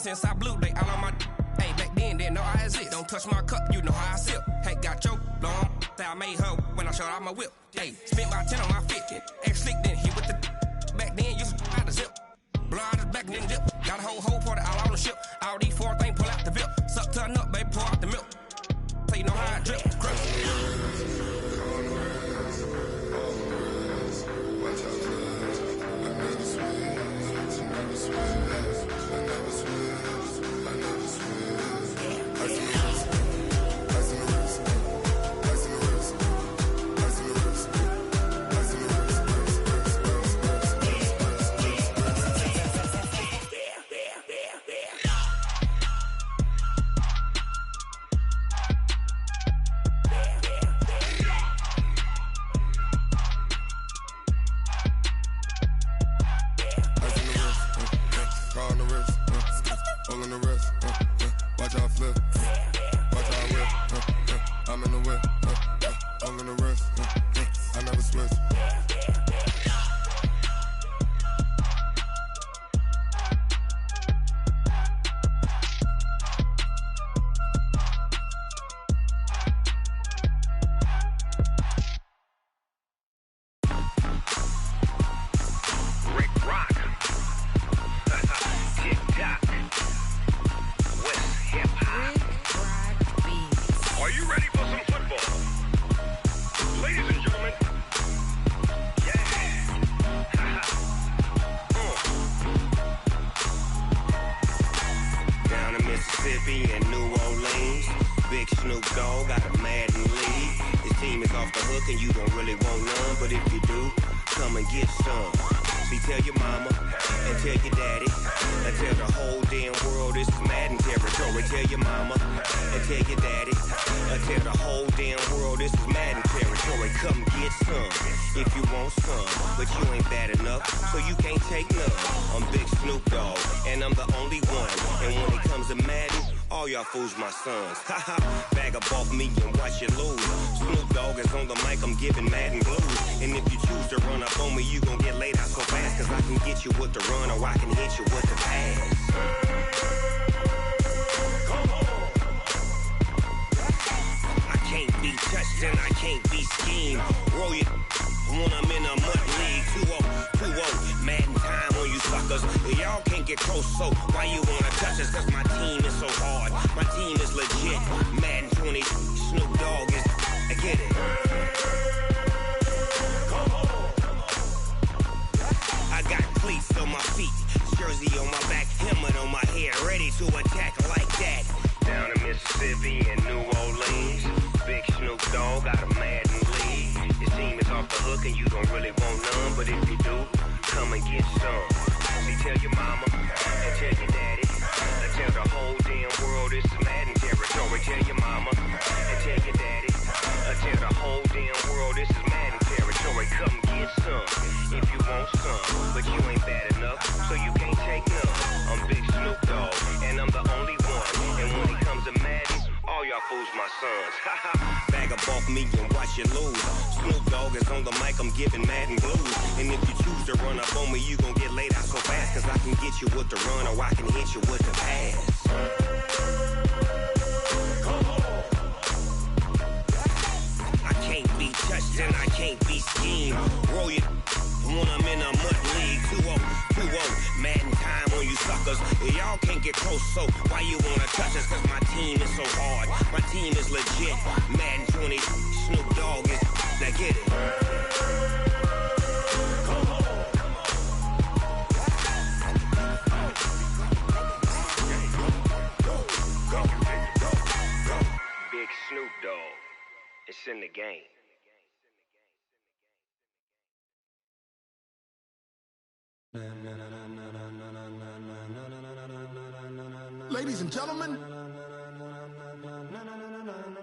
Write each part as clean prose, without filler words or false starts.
since I blew, they all on my hey, back then, didn't know I exist. Don't touch my cup, you know how I sip. Hey, got your long, say I made her when I showed out my whip. Hey, spent my 10 on my 50. Ex-slick, then hit with the back then, used to out the zip. Blow out his back, then dip. Got a whole party all on the ship. All these four things, pull out the VIP. Suck, turn up, baby, pour out the milk. So you know how I drip. Fools my sons. Haha, bag up off me and watch you lose. Snoop Dogg is on the mic, I'm giving Madden blues. And if you choose to run up on me, you gon' get laid out so fast. Cause I can get you with the run or I can hit you with the pass. Come on. I can't be touched and I can't be schemed. Roll you when I'm in a mud league. 2-0, 2-0, Madden time on you suckers. Y'all can't get close, so why you wanna touch us? Cause my team is so hard. My team is legit. Madden 20, Snoop Dogg is. I get it. Come on. I got cleats on my feet, jersey on my back, helmet on my head, ready to attack like that. Down in Mississippi and New Orleans, big Snoop Dogg got a Madden league. Your team is off the hook and you don't really want none, but if you do, come and get some. See, tell your mama and tell your daddy. Tell the whole damn world this is Madden territory. Tell your mama and tell your daddy. Tell the whole damn world this is Madden territory. Come get some if you want some, but you ain't bad enough, so you can't take none. I'm Big Snoop Dogg, and I'm the only one. And when it comes to Madden, all y'all fools my sons. Bag up off me and watch you lose. Snoop Dogg is on the mic, I'm giving Madden blues. And if you choose to run up on me, you gon' get laid out so fast. Cause I can get you with the run or I can hit you with the pass. Come on. I can't be touched and I can't be schemed. Roll you when I'm in a mud league. 2-0, 2-0, Madden time on you suckers. Y'all can't get close, so why you wanna touch us? Cause my team is so hard. My team is legit. Madden 20, Snoop Dogg is. Now get it. Come on. Big Snoop Dogg. It's in the game. Ladies and gentlemen,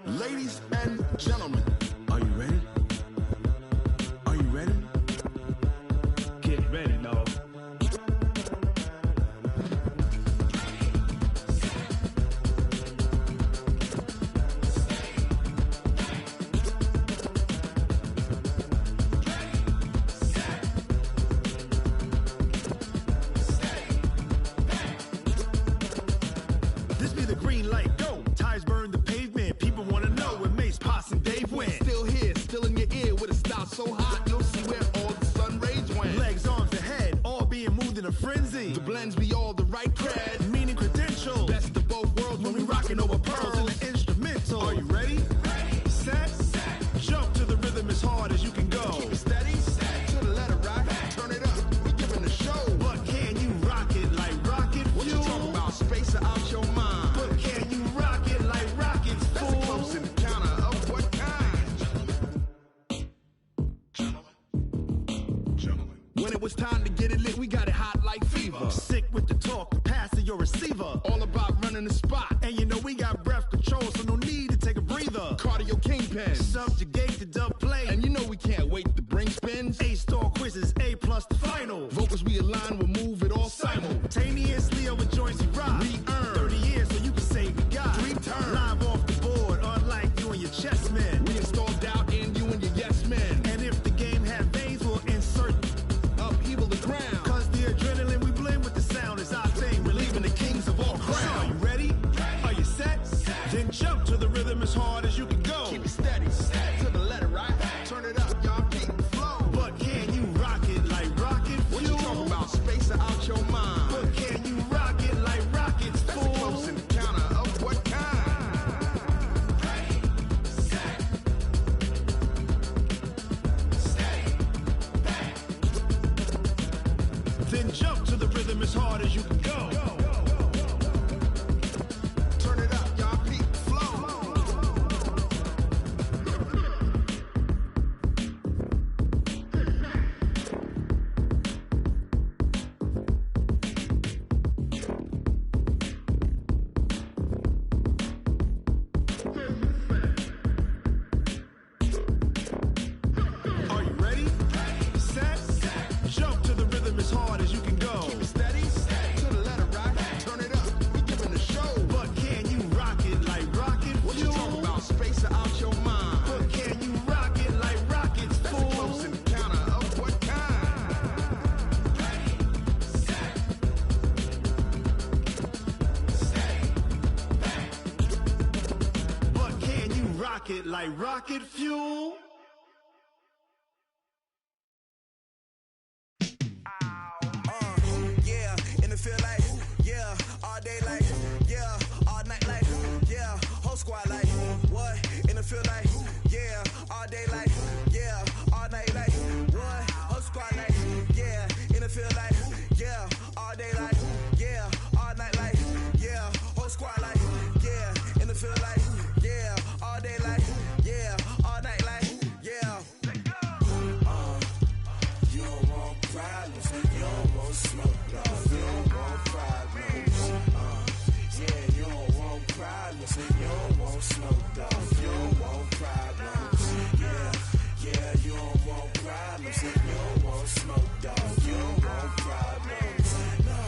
ladies and gentlemen, are you ready? Are you ready? Get ready, dog. it's time to get it lit, we got it hot like fever. Sick with the talk, pass to your receiver. All about running the spot. And you know we got breath control, so no need to take a breather. Cardio kingpin. Subjugate the dub play. And you know we can't wait to bring spins. A-star quizzes, A+ the final. Vocals we align, we'll move it all simultaneously over joints we rock. We earn 30 years so you can say we got 3 turns. Live off the board, unlike you and your chess men. We install doubt in you and your yes men. And if the game had veins, we'll insert upheaval the ground. Cause the adrenaline we blend with the sound is our thing. We're leaving the kings of all ground. So are you ready? Are you set? Then jump to the rhythm as hard as you can go. Keep it steady, to the letter, right? Turn it up, y'all, keep the flow. But can you rock it like rocket fuel? What you talking about? Space out your mind. But can you rock it like rockets, That's fool? a close encounter of what kind? Ready, set, steady, back. Then jump to the rhythm as hard as you can go. Turn it up, y'all, keep the flow. Are you ready? Set, jump to the rhythm as hard as you can go. Keep it steady, to the letter, right? Turn it up, we giving the show. But can you rock it like rocket What you fuel? talking about? Space out your mind. But can you rock it like rockets, That's a close fool? encounter of what kind? Ready, set, steady, back. But can you rock it like rocket fuel? Yeah, and it feel like, yeah, all day like, yeah, all night like, yeah, whole squad like, what? And it feel like, yeah, all day like, yeah, all night like, what? Whole squad like, yeah, and it feel like, yeah, all day like, yeah, all night like, yeah, whole squad like, yeah, and it feel like, yeah, all day like, yeah, all night like, yeah. You don't want problems, you don't want smoke, no, you don't want problems. Yeah, you don't want problems, you don't want smoke, dog. You don't want problems. Yeah, you don't want problems, you don't want smoke, dog. You don't want problems. No,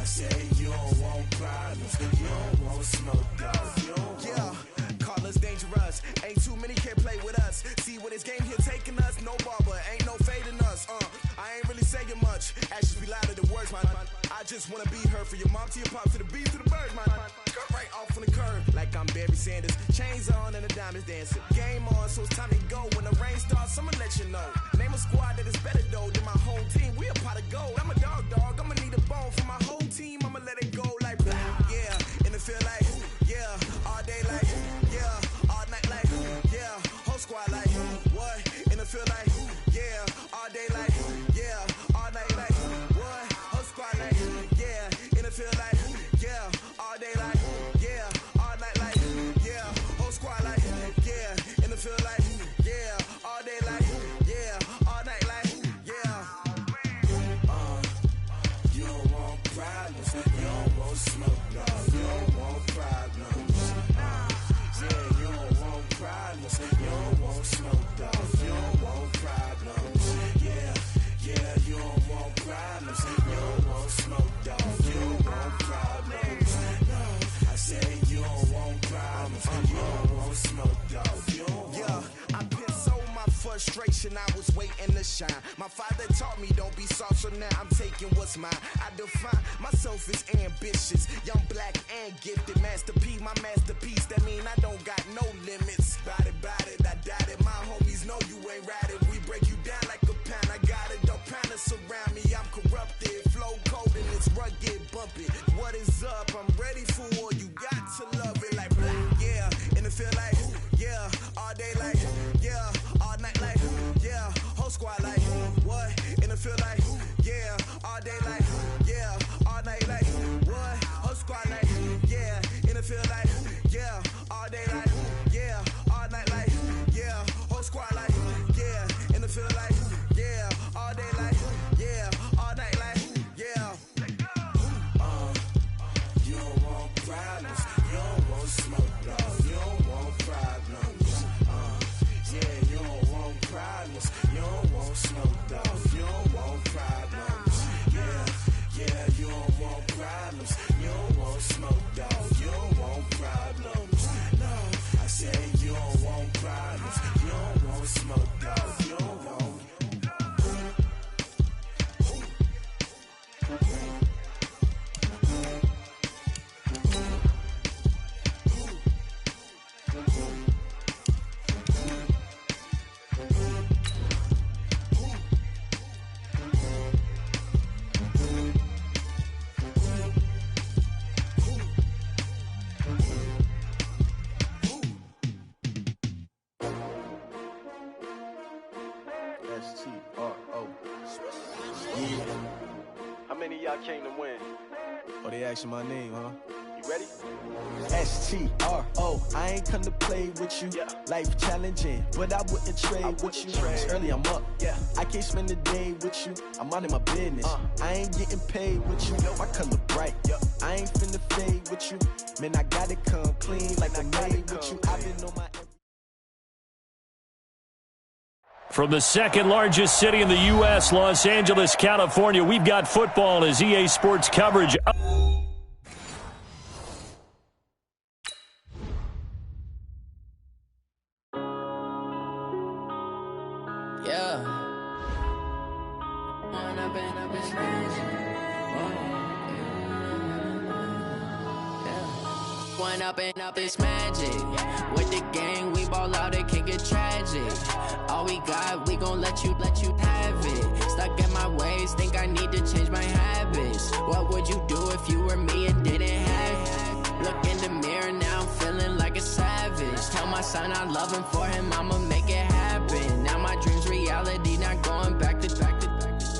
I say you don't want problems, you don't want smoke, dog. You don't call us dangerous. Ain't too many can play with us. See what this game here taking us? No barber, ain't no fading us. I ain't really saying much. Actions be louder than words, man. I just wanna be heard from your mom to your pop to the beat to the birds, man. Cut right off on the curb, like I'm Barry Sanders. Chains on and the diamonds dancing. Game on, so it's time to go. When the rain starts, I'ma let you know. Name a squad that is better though than my whole team. We a pot of gold. I'm a dog. I'ma need a bone for my whole team. I'ma let it go like blah. Yeah, and it feel like, yeah, all day like, yeah, all night like, yeah, whole squad like, what? And it feel like, yeah, all day like, yeah, all night like, what? Whole squad like, yeah, and it feel like, yeah, all day like, yeah, all night like, yeah, whole squad like, yeah, and it feel like, yeah, all day like, yeah, all night like, yeah. You don't want problems, you don't want smoke, no, you don't want problems. Yeah, you don't want problems, you don't want smoke, dog. You don't want problems. Yeah, you don't want problems, you don't want smoke, dog. You don't want problems. No, I say you don't want problems, you don't want smoke, dog. You don't want. I've been so my frustration, I was waiting to shine. My father taught me don't be soft, so now I'm taking what's mine. I define myself as ambitious, young, black, and gifted. Master P, my masterpiece, that mean I don't got no limits. Bout it, I doubt it. My homies know you ain't ratted. We break you down like a pound. I got it, don't pound us around me. I'm corrupted, flow cold and it's rugged, bumpy. What is up? I'm ready for war. You got to love it like black. Yeah, and it feel like, yeah, all day like, yeah, all night like, yeah, whole squad like, what? And it feel like, yeah, all day like, yeah, all night like, what? Whole squad like, yeah, and it feel like, yeah, all day like, yeah, all night like, yeah. S-T-R-O. Yeah. How many of y'all came to win? Oh, they asking my name, huh? You ready? S-T-R-O. I ain't come to play with you. Yeah. Life challenging, but I wouldn't trade with you. It's early, I'm up. Yeah. I can't spend the day with you. I'm minding my business. I ain't getting paid with you. My color bright. Yeah. I ain't finna fade with you. Man, I gotta come clean like I'm made with you. I've been on my... From the second largest city in the U.S., Los Angeles, California, we've got football as EA Sports coverage. Up this magic. With the gang, we ball out, it can get tragic. All we got, we gon' let you have it. Stuck in my ways, think I need to change my habits. What would you do if you were me and didn't have it? Look in the mirror, now I'm feeling like a savage. Tell my son I love him, for him I'ma make it happen. Now my dream's reality, not going back to.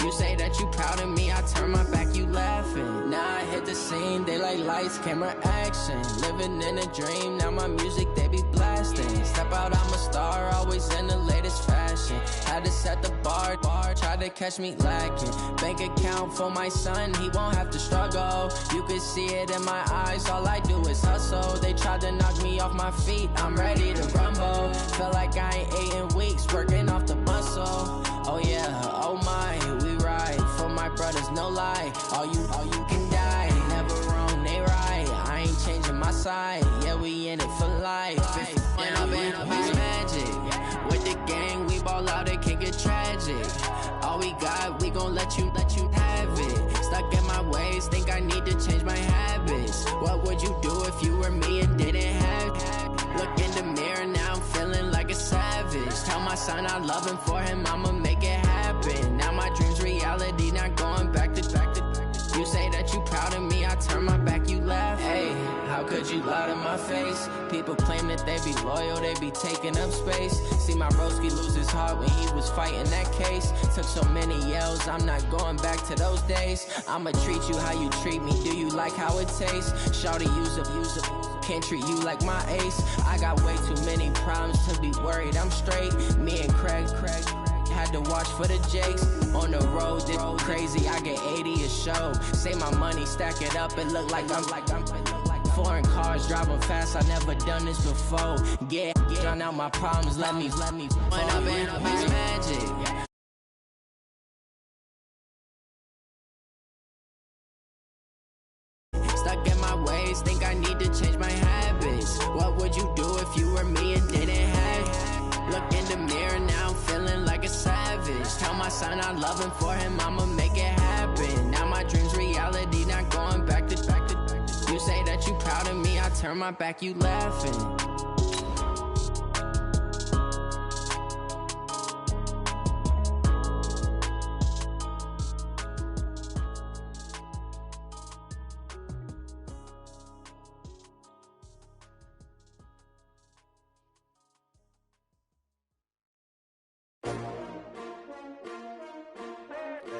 You say that you proud of me, I turn my back, you laughing. Now I hit the scene, they like lights, camera, action. Living in a dream, now my music, they be blasting. Step out, I'm a star, always in the latest fashion. Had to set the bar, try to catch me lacking. Bank account for my son, he won't have to struggle. You can see it in my eyes, all I do is hustle. They tried to knock me off my feet, I'm ready to rumble. Feel like I ain't ate in weeks, working off the muscle. Oh yeah, oh my, we ride for my brothers, no lie. All you can die, never wrong, they right. I ain't changing my side, yeah, we in it for life. When up it's magic. With the gang, we ball out, it can get tragic. All we got, we gon' let you have it. Stuck in my ways, think I need to change my habits. What would you do if you were me and didn't have it? Look in the mirror, now I'm feeling like a savage. Tell my son I love him, for him I'ma make it happen. Now my dream's reality, not going back to. You say that you proud of me, I turn my back, you laugh. Hey, how could you lie to my face? People claim that they be loyal, they be taking up space. See my broski lose his heart when he was fighting that case. Took so many yells, I'm not going back to those days. I'ma treat you how you treat me, do you like how it tastes? Shawty, use up, can't treat you like my ace. I got way too many problems to be worried, I'm straight. Me and Craig had to watch for the Jakes. On the road, this crazy, I get 80 a show. Say my money, stack it up, it look like I'm foreign cars, driving fast, I never done this before. Get on out my problems, let me when up it's magic. Stuck in my ways, think I need to change my habits. What would you do if you were me and didn't have it? Look in the mirror, now I'm feeling like a savage. Tell my son I love him, for him I'ma make it happen. Now my dream's reality, not going back to. You say that you proud of me, I turn my back, you laughing.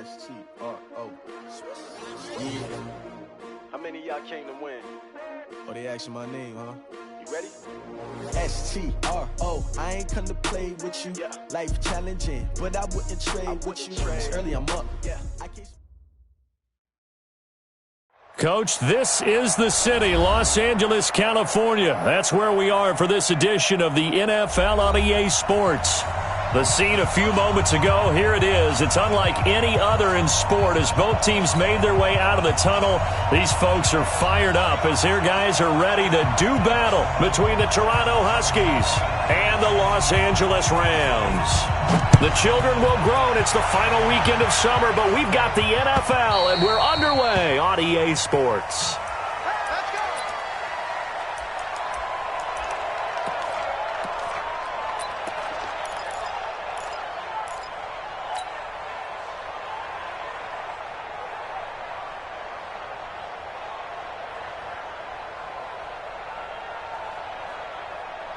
S-T-R-O. Yeah. How many of y'all came to win? Oh, they asking my name, huh? You ready? S-T-R-O. I ain't come to play with you. Yeah. Life challenging, but I wouldn't trade with you. It's early, I'm up. Yeah. I can't... Coach, this is the city, Los Angeles, California. That's where we are for this edition of the NFL on EA Sports. The scene a few moments ago, here it is. It's unlike any other in sport as both teams made their way out of the tunnel. These folks are fired up as their guys are ready to do battle between the Toronto Huskies and the Los Angeles Rams. The children will grow, and it's the final weekend of summer, but we've got the NFL, and we're underway on EA Sports.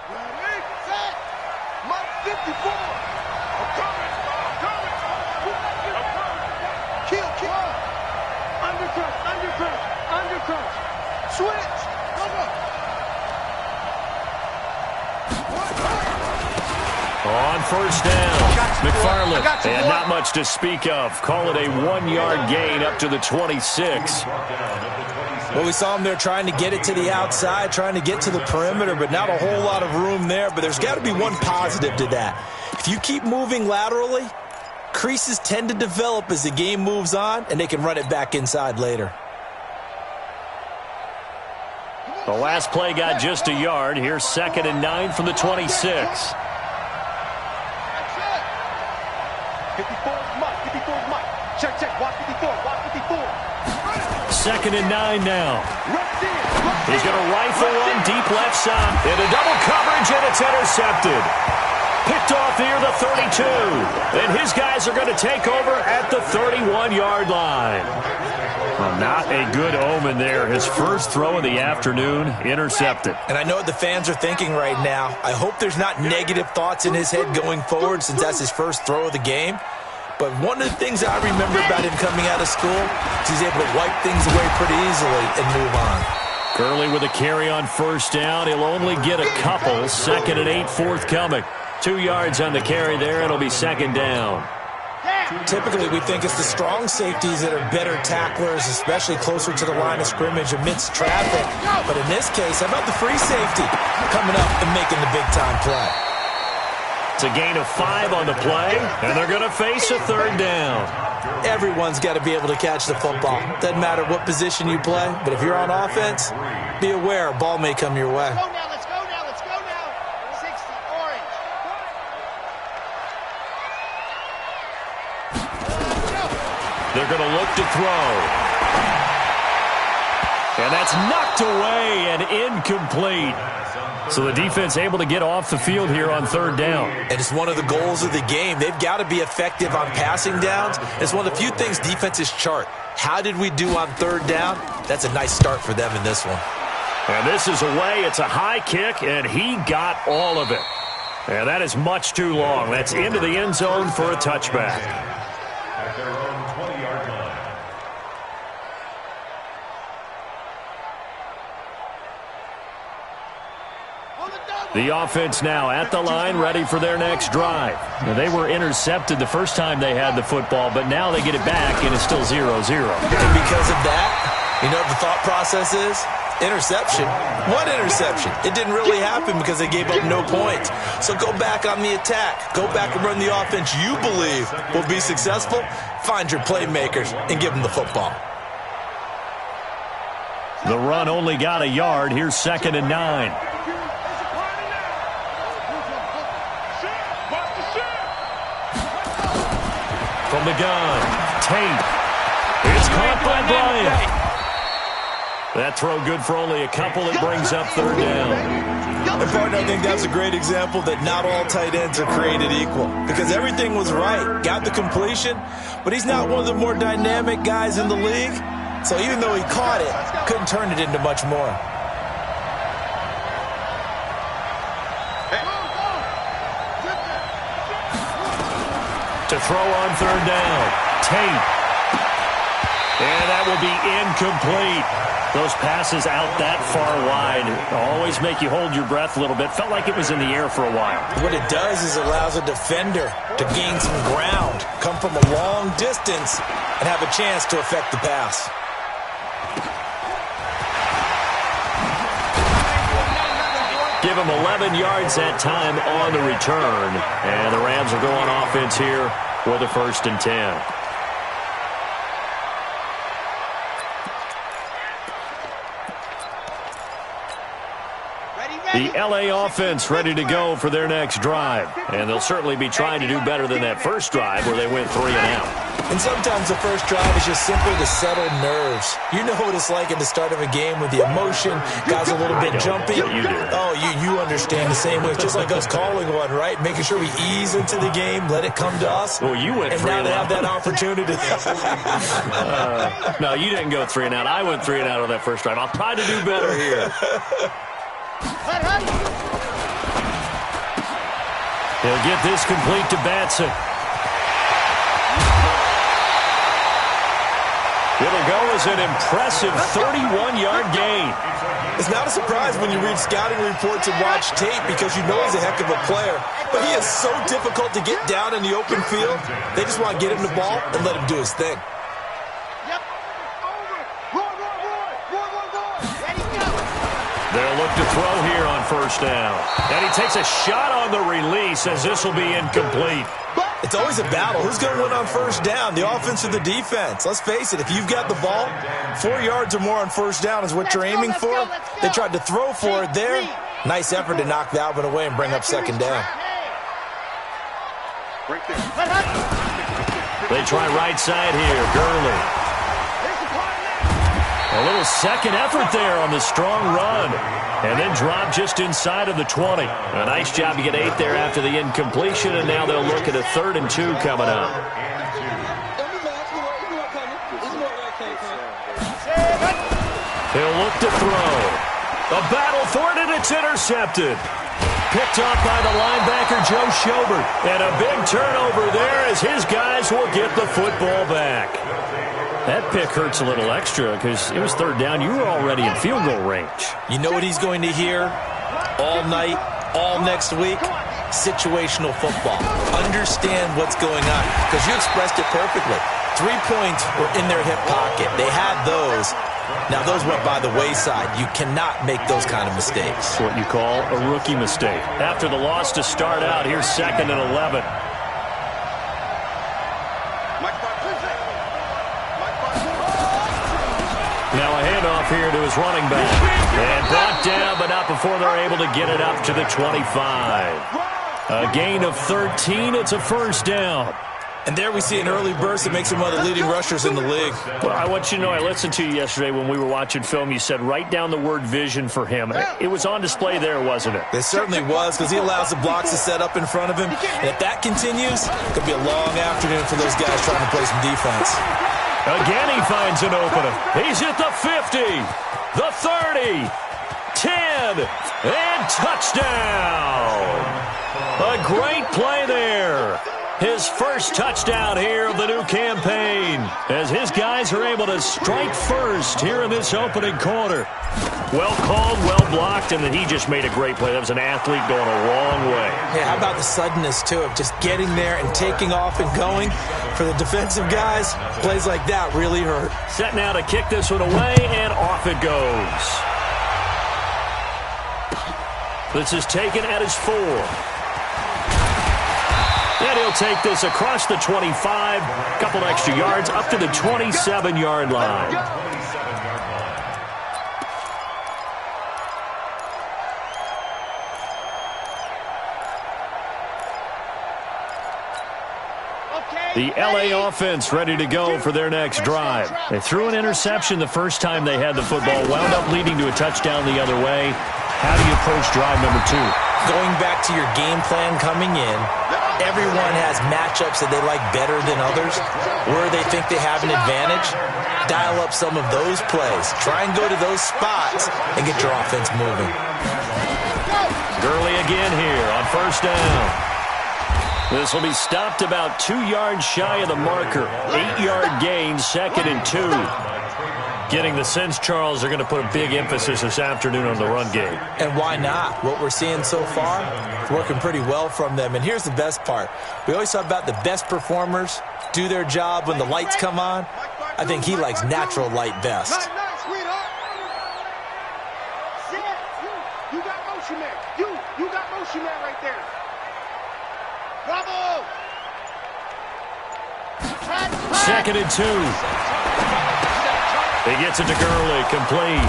Ready, set, Mark 54. I'm coming. Switch. On first down, McFarland, and not much to speak of. Call it a 1-yard gain up to the 26. Well, we saw him there trying to get it to the outside, trying to get to the perimeter, but not a whole lot of room there. But there's got to be one positive to that. If you keep moving laterally, creases tend to develop as the game moves on, and they can run it back inside later. The last play got just a yard. Here's 2nd and 9 from the 26. 2nd and 9 now. He's going to rifle one deep left side. Into double coverage, and it's intercepted. Picked off near the 32. And his guys are going to take over at the 31-yard line. Well, not a good omen there. His first throw of the afternoon, intercepted. And I know what the fans are thinking right now. I hope there's not negative thoughts in his head going forward since that's his first throw of the game. But one of the things I remember about him coming out of school is he's able to wipe things away pretty easily and move on. Gurley with a carry on first down. He'll only get a couple. 2nd and 8 forthcoming. 2 yards on the carry there. It'll be 2nd down. Typically, we think it's the strong safeties that are better tacklers, especially closer to the line of scrimmage amidst traffic. But in this case, how about the free safety coming up and making the big-time play? It's a gain of 5 on the play, and they're going to face a 3rd down. Everyone's got to be able to catch the football. Doesn't matter what position you play, but if you're on offense, be aware a ball may come your way. Let's go now. 60, orange. They're going to look to throw. And that's knocked away and incomplete. So the defense able to get off the field here on 3rd down. And it's one of the goals of the game. They've got to be effective on passing downs. It's one of the few things defenses chart. How did we do on 3rd down? That's a nice start for them in this one. And this is away. It's a high kick, and he got all of it. And that is much too long. That's into the end zone for a touchback. At their own 20-yard line. The offense now at the line, ready for their next drive. Now, they were intercepted the first time they had the football, but now they get it back, and it's still 0-0. And because of that, you know what the thought process is? Interception. What interception? It didn't really happen because they gave up no points. So go back on the attack. Go back and run the offense you believe will be successful. Find your playmakers and give them the football. The run only got a yard. Here's 2nd and 9. From the gun, Tate. It's caught by Bryant. That throw good for only a couple. It brings up 3rd down. And partner, I think that's a great example that not all tight ends are created equal. Because everything was right. Got the completion, but he's not one of the more dynamic guys in the league. So even though he caught it, couldn't turn it into much more. To throw on 3rd down, Tate. And that will be incomplete. Those passes out that far wide always make you hold your breath a little bit. Felt like it was in the air for a while. What it does is it allows a defender to gain some ground, come from a long distance, and have a chance to affect the pass. Give him 11 yards that time on the return. And the Rams will go on offense here with a 1st and 10. The L.A. offense ready to go for their next drive. And they'll certainly be trying to do better than that first drive where they went 3 and out. And sometimes the first drive is just simply to settle nerves. You know what it's like at the start of a game with the emotion, guys a little bit jumpy. You do. Oh, you understand the same way. It's just like us calling one, right? Making sure we ease into the game, let it come to us. Well, you went and 3 now and they out. have that opportunity. No, you didn't go 3 and out. I went 3 and out on that first drive. I'll try to do better here. He'll get this complete to Batson. It'll go as is an impressive 31-yard gain. It's not a surprise when you read scouting reports and watch tape because you know he's a heck of a player. But he is so difficult to get down in the open field. They just want to get him the ball and let him do his thing. They'll look to throw here on first down. And he takes a shot on the release as this will be incomplete. It's always a battle. Who's going to win on first down, the offense or the defense? Let's face it, if you've got the ball, 4 yards or more on first down is what you're aiming for. They tried to throw for it there. Nice effort to knock that one away and bring up second down. They try right side here. Gurley. A little second effort there on the strong run. And then drop just inside of the 20. A nice job to get 8 there after the incompletion, and now they'll look at a 3rd and 2 coming up. He'll look to throw. A battle for it, and it's intercepted. Picked off by the linebacker, Joe Schobert. And a big turnover there as his guys will get the football back. That pick hurts a little extra because it was 3rd down. You were already in field goal range. You know what he's going to hear all night, all next week? Situational football. Understand what's going on because you expressed it perfectly. 3 points were in their hip pocket. They had those. Now, those went by the wayside. You cannot make those kind of mistakes. It's what you call a rookie mistake. After the loss to start out, here's 2nd and 11. Now a handoff here to his running back. And brought down, but not before they're able to get it up to the 25. A gain of 13. It's a first down. And there we see an early burst that makes him one of the leading rushers in the league. Well, I want you to know, I listened to you yesterday when we were watching film. You said write down the word vision for him. It was on display there, wasn't it? It certainly was because he allows the blocks to set up in front of him. And if that continues, it could be a long afternoon for those guys trying to play some defense. Again, he finds an opening. He's at the 50, the 30, 10, and touchdown. A great play there. His first touchdown here of the new campaign as his guys are able to strike first here in this opening quarter. Well called, well blocked, and then he just made a great play. That was an athlete going a long way. Yeah, how about the suddenness, too, of just getting there and taking off and going? For the defensive guys, plays like that really hurt. Set now to kick this one away, and off it goes. This is taken at his 4. And he'll take this across the 25, a couple extra yards, up to the 27-yard line. The LA offense ready to go for their next drive. They threw an interception the first time they had the football, wound up leading to a touchdown the other way. How do you approach drive number 2? Going back to your game plan coming in, everyone has matchups that they like better than others, where they think they have an advantage. Dial up some of those plays. Try and go to those spots and get your offense moving. Gurley again here on first down. This will be stopped about 2 yards shy of the marker. 8-yard gain, 2nd and 2. Getting the sense, Charles, they're going to put a big emphasis this afternoon on the run game. And why not? What we're seeing so far is working pretty well from them. And here's the best part. We always talk about the best performers do their job when the lights come on. I think he likes natural light best. You got motion man. You got motion man right there. Bravo! 2nd and 2. He gets it to Gurley, complete.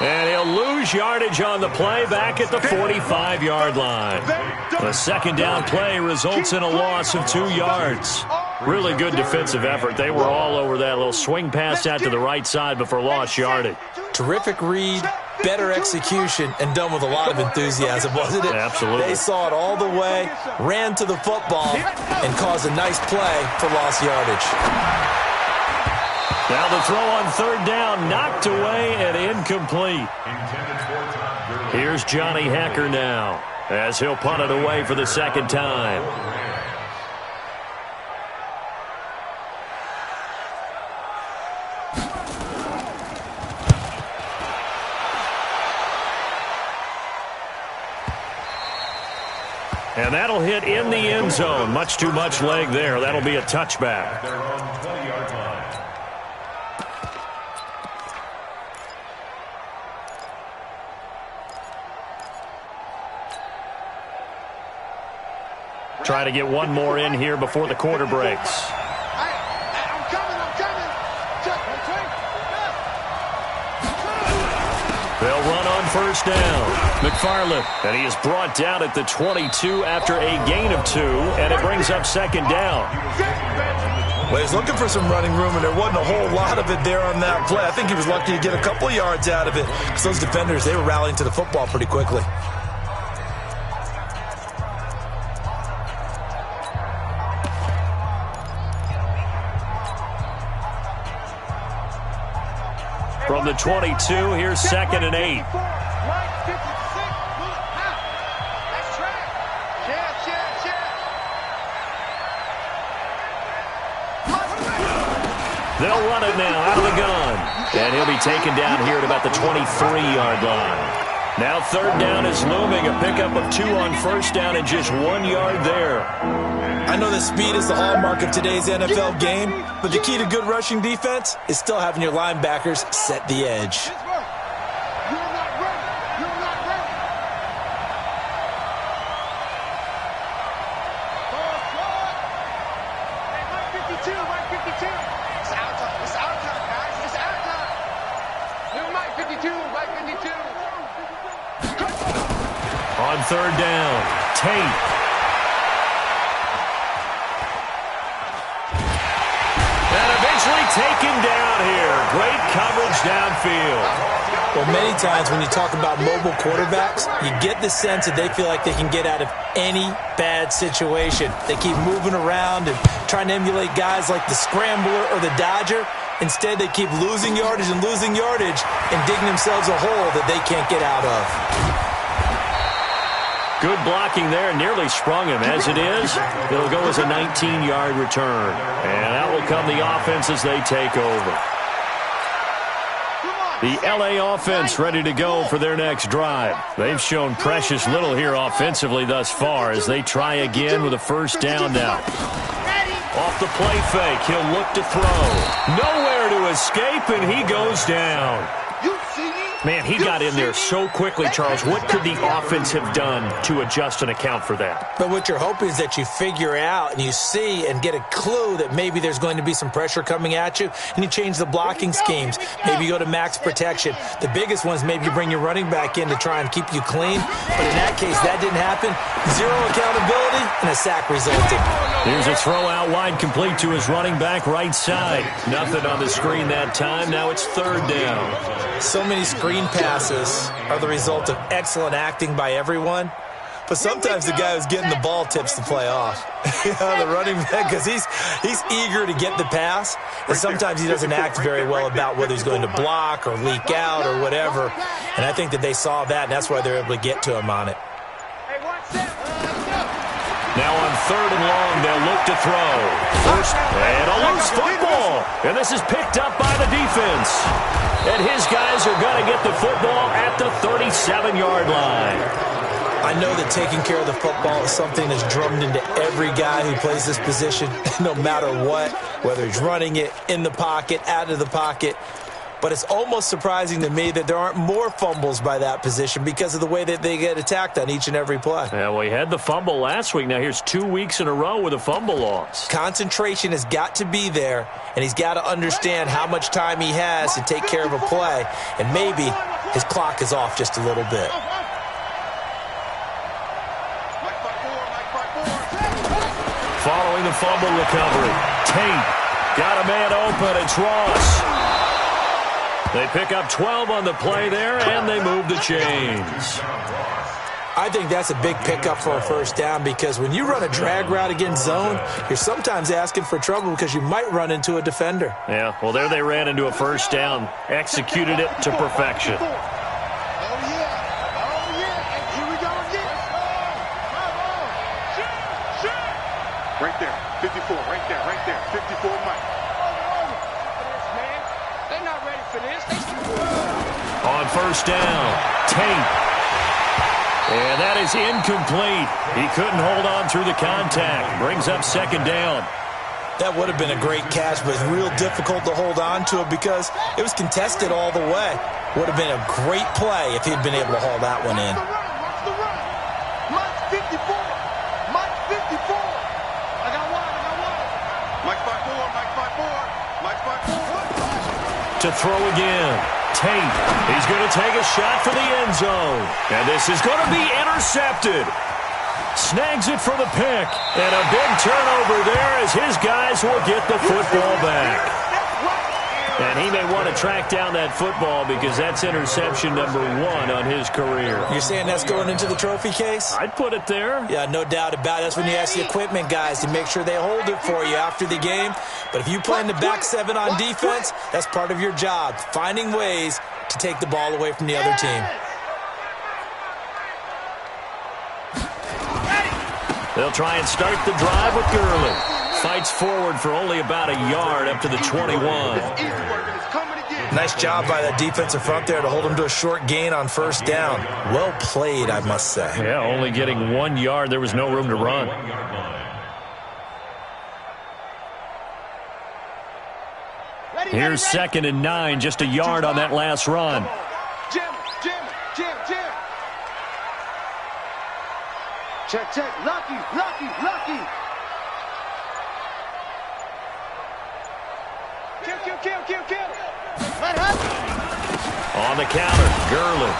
And he'll lose yardage on the play back at the 45-yard line. The second down play results in a loss of 2 yards. Really good defensive effort. They were all over that little swing pass out to the right side before lost yardage. Terrific read, better execution, and done with a lot of enthusiasm, wasn't it? Absolutely. They saw it all the way, ran to the football, and caused a nice play for lost yardage. Now the throw on 3rd down, knocked away and incomplete. Here's Johnny Hacker now as he'll punt it away for the 2nd time. And that'll hit in the end zone. Much too much leg there. That'll be a touchback. They're on 20-yard line. Try to get one more in here before the quarter breaks. I'm coming. They'll run on first down. McFarland, and he is brought down at the 22 after a gain of 2, and it brings up second down. Well, he's looking for some running room, and there wasn't a whole lot of it there on that play. I think he was lucky to get a couple of yards out of it because those defenders, they were rallying to the football pretty quickly. From the 22, here's 2nd and 8. They'll run it now out of the gun. And he'll be taken down here at about the 23-yard line. Now 3rd down is looming. A pickup of 2 on first down and just 1 yard there. I know that speed is the hallmark of today's NFL game, but the key to good rushing defense is still having your linebackers set the edge. On 3rd down, Tate. And eventually taken down here. Great coverage downfield. Well, many times when you talk about mobile quarterbacks, you get the sense that they feel like they can get out of any bad situation. They keep moving around and trying to emulate guys like the Scrambler or the Dodger. Instead, they keep losing yardage and digging themselves a hole that they can't get out of. Good blocking there. Nearly sprung him. As it is, it'll go as a 19-yard return. And out will come the offense as they take over. The L.A. offense ready to go for their next drive. They've shown precious little here offensively thus far as they try again with a first down now. Off the play fake, he'll look to throw. Nowhere to escape, and he goes down. Man, he got in there so quickly, Charles. What could the offense have done to adjust and account for that? But what you're hoping is that you figure out and you see and get a clue that maybe there's going to be some pressure coming at you, and you change the blocking schemes. Maybe you go to max protection. The biggest one is maybe you bring your running back in to try and keep you clean. But in that case, that didn't happen. 0 accountability, and a sack resulted. Here's a throw out wide, complete to his running back right side. Nothing on the screen that time. Now it's 3rd down. So many screen passes are the result of excellent acting by everyone, but sometimes the guy who's getting the ball tips the play off. The running back, because he's eager to get the pass, and sometimes he doesn't act very well about whether he's going to block or leak out or whatever, and I think that they saw that, and that's why they're able to get to him on it. Now on 3rd and long, they'll look to throw. First, and a loose football. And this is picked up by the defense. And his guys are going to get the football at the 37-yard line. I know that taking care of the football is something that's drummed into every guy who plays this position, no matter what, whether he's running it, in the pocket, out of the pocket. But it's almost surprising to me that there aren't more fumbles by that position because of the way that they get attacked on each and every play. Yeah, well, he had the fumble last week. Now here's 2 weeks in a row with a fumble loss. Concentration has got to be there, and he's got to understand how much time he has to take care of a play, and maybe his clock is off just a little bit. Following the fumble recovery, Tate got a man open. It's Ross. They pick up 12 on the play there, and they move the chains. I think that's a big pickup for a first down because when you run a drag route against zone, you're sometimes asking for trouble because you might run into a defender. Yeah, well, there they ran into a first down, executed it to perfection. Right there, 54, right there, 54, Mike. They're not ready for this. On first down, Tate. And that is incomplete. He couldn't hold on through the contact. Brings up second down. That would have been a great catch, but it's real difficult to hold on to it because it was contested all the way. Would have been a great play if he'd been able to haul that one in. Mike 54. Mike 54. I got one. Mike 54. Mike 54. Mike 54. To throw again. Tate. He's going to take a shot for the end zone. And this is going to be intercepted. Snags it for the pick. And a big turnover there as his guys will get the football back. And he may want to track down that football because that's interception number 1 on his career. You're saying that's going into the trophy case? I'd put it there. Yeah, no doubt about it. That's when you ask the equipment guys to make sure they hold it for you after the game. But if you play in the back 7 on defense, that's part of your job, finding ways to take the ball away from the other team. They'll try and start the drive with Gurley. Fights forward for only about a yard up to the 21. Nice job by that defensive front there to hold him to a short gain on first down. Well played, I must say. Yeah, only getting 1 yard. There was no room to run. Here's 2nd and 9, just a yard on that last run. Jim. Check. Lucky. Kill. On the counter, Gurley.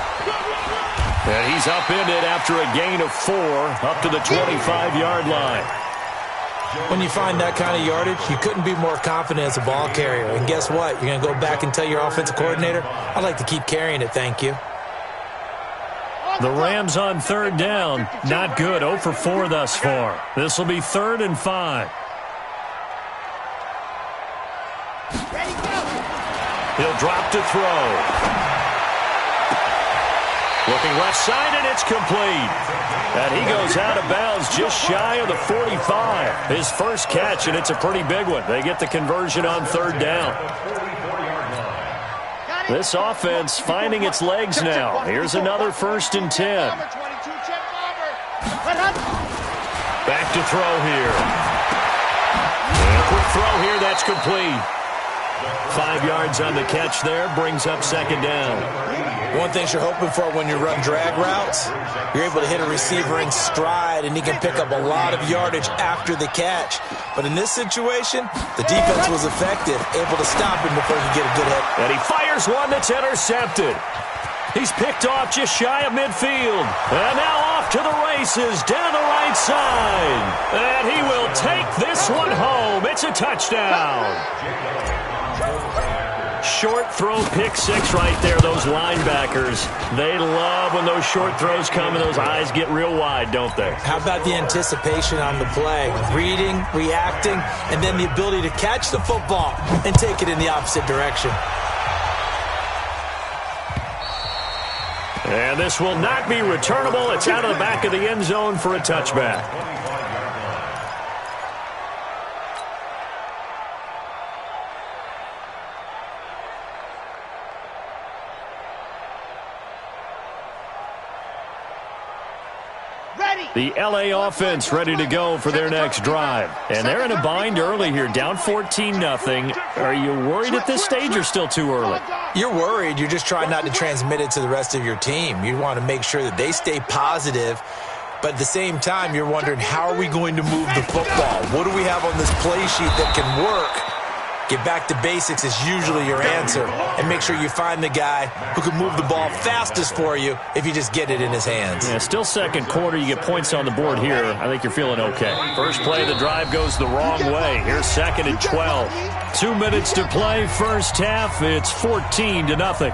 And he's upended after a gain of 4 up to the 25-yard line. When you find that kind of yardage, you couldn't be more confident as a ball carrier. And guess what? You're going to go back and tell your offensive coordinator, I'd like to keep carrying it, thank you. The Rams on 3rd down. Not good. 0 for 4 thus far. This will be 3rd and 5. He'll drop to throw. Looking left side, and it's complete. And he goes out of bounds just shy of the 45. His first catch, and it's a pretty big one. They get the conversion on 3rd down. This offense finding its legs now. Here's another 1st and 10. Back to throw here. And a quick throw here, that's complete. 5 yards on the catch there, brings up 2nd down. One thing you're hoping for when you run drag routes, you're able to hit a receiver in stride, and he can pick up a lot of yardage after the catch. But in this situation, the defense was effective, able to stop him before he could get a good hit. And he fires one that's intercepted. He's picked off just shy of midfield. And now off to the races down the right side. And he will take this one home. It's a touchdown. Short throw, pick 6 right there. Those linebackers, they love when those short throws come and those eyes get real wide, don't they? How about the anticipation on the play? Reading, reacting, and then the ability to catch the football and take it in the opposite direction. And this will not be returnable. It's out of the back of the end zone for a touchback. The LA offense ready to go for their next drive. And they're in a bind early here, down 14-0. Are you worried at this stage or still too early? You're worried. You're just trying not to transmit it to the rest of your team. You want to make sure that they stay positive. But at the same time, you're wondering, how are we going to move the football? What do we have on this play sheet that can work? Get back to basics is usually your answer. And make sure you find the guy who can move the ball fastest for you if you just get it in his hands. Yeah, still second quarter. You get points on the board here. I think you're feeling okay. First play of the drive goes the wrong way. Here's 2nd and 12. 2 minutes to play. First half, it's 14-0.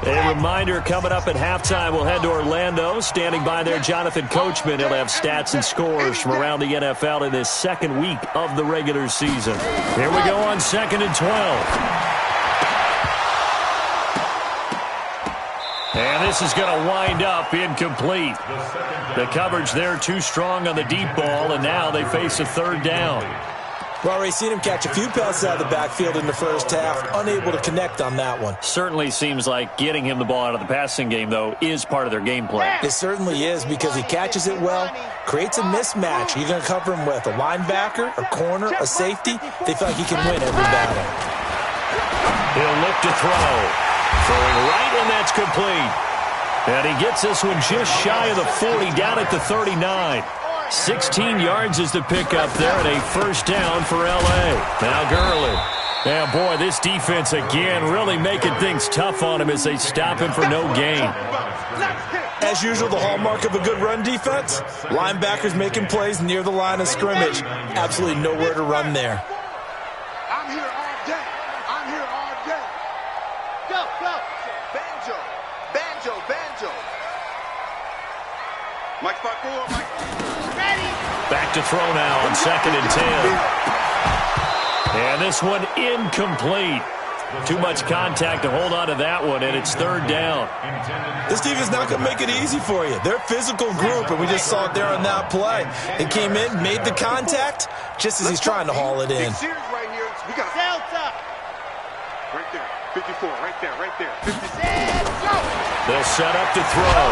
A reminder, coming up at halftime, we'll head to Orlando. Standing by there, Jonathan Coachman. He'll have stats and scores from around the NFL in this second week of the regular season. Here we go on 2nd and 12. And this is going to wind up incomplete. The coverage there too strong on the deep ball, and now they face a third down. We've already seen him catch a few passes out of the backfield in the first half, unable to connect on that one. Certainly seems like getting him the ball out of the passing game, though, is part of their game plan. It certainly is, because he catches it well, creates a mismatch. You're going to cover him with a linebacker, a corner, a safety. They feel like he can win every battle. He'll look to throw. Throwing right, and that's complete. And he gets this one just shy of the 40, down at the 39. 16 yards is the pickup there, and a first down for L.A. Now Gurley. Yeah, boy, this defense again really making things tough on him as they stop him for no gain. As usual, the hallmark of a good run defense, linebackers making plays near the line of scrimmage. Absolutely nowhere to run there. I'm here all day. I'm here all day. Go, go. Banjo, banjo, banjo. Mike 5-4, Mike. Ready. Back to throw now on 2nd and 10. And this one incomplete. Too much contact to hold on to that one, and it's third down. This team is not going to make it easy for you. They're a physical group, and we just saw it there on that play. They came in, made the contact, just as he's trying to haul it in. Right here. We got Delta. Right there. 54. Right there. Right there. 56. They'll set up to throw.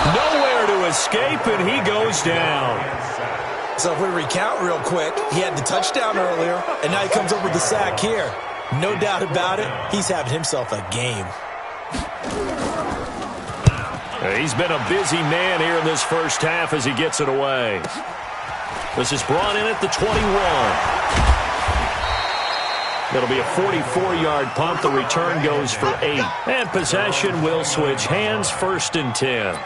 Nowhere to escape, and he goes down. So if we recount real quick, he had the touchdown earlier, and now he comes up with the sack here. No doubt about it, he's having himself a game. He's been a busy man here in this first half as he gets it away. This is brought in at the 21. It'll be a 44-yard punt. The return goes for 8. And possession will switch hands, 1st and 10.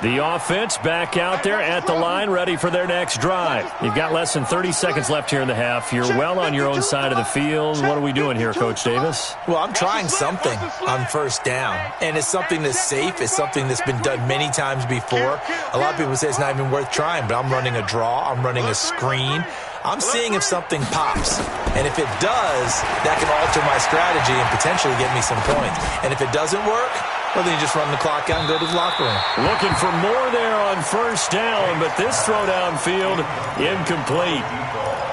The offense back out there at the line, ready for their next drive. You've got less than 30 seconds left here in the half. You're well on your own side of the field. What are we doing here, Coach Davis? Well, I'm trying something on first down, and it's something that's safe. It's something that's been done many times before. A lot of people say it's not even worth trying, but I'm running a draw. I'm running a screen. I'm seeing if something pops, and if it does, that can alter my strategy and potentially get me some points. And if it doesn't work, well, then you just run the clock out and go to the locker room. Looking for more there on first down, but this throw downfield, incomplete.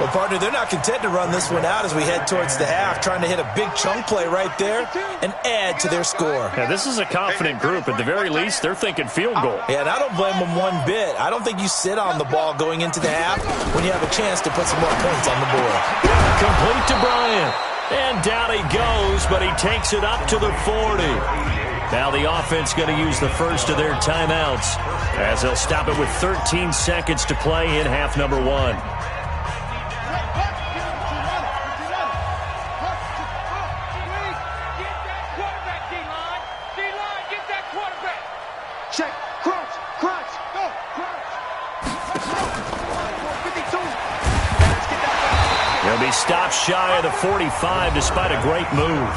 Well, partner, they're not content to run this one out as we head towards the half, trying to hit a big chunk play right there and add to their score. Yeah, this is a confident group. At the very least, they're thinking field goal. Yeah, and I don't blame them one bit. I don't think you sit on the ball going into the half when you have a chance to put some more points on the board. Complete to Bryant. And down he goes, but he takes it up to the 40. Now the offense going to use the first of their timeouts as they'll stop it with 13 seconds to play in half number 1. Check. Crunch. Crunch. Go. Crunch. He'll be stopped shy of the 45 despite a great move.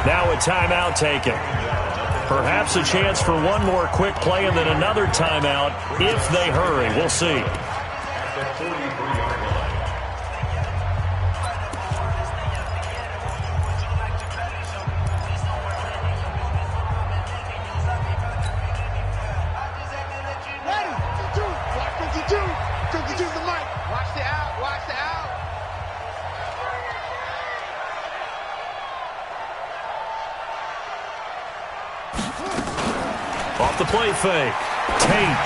Now a timeout taken. Perhaps a chance for one more quick play and then another timeout if they hurry. We'll see. Off the play fake. Tate.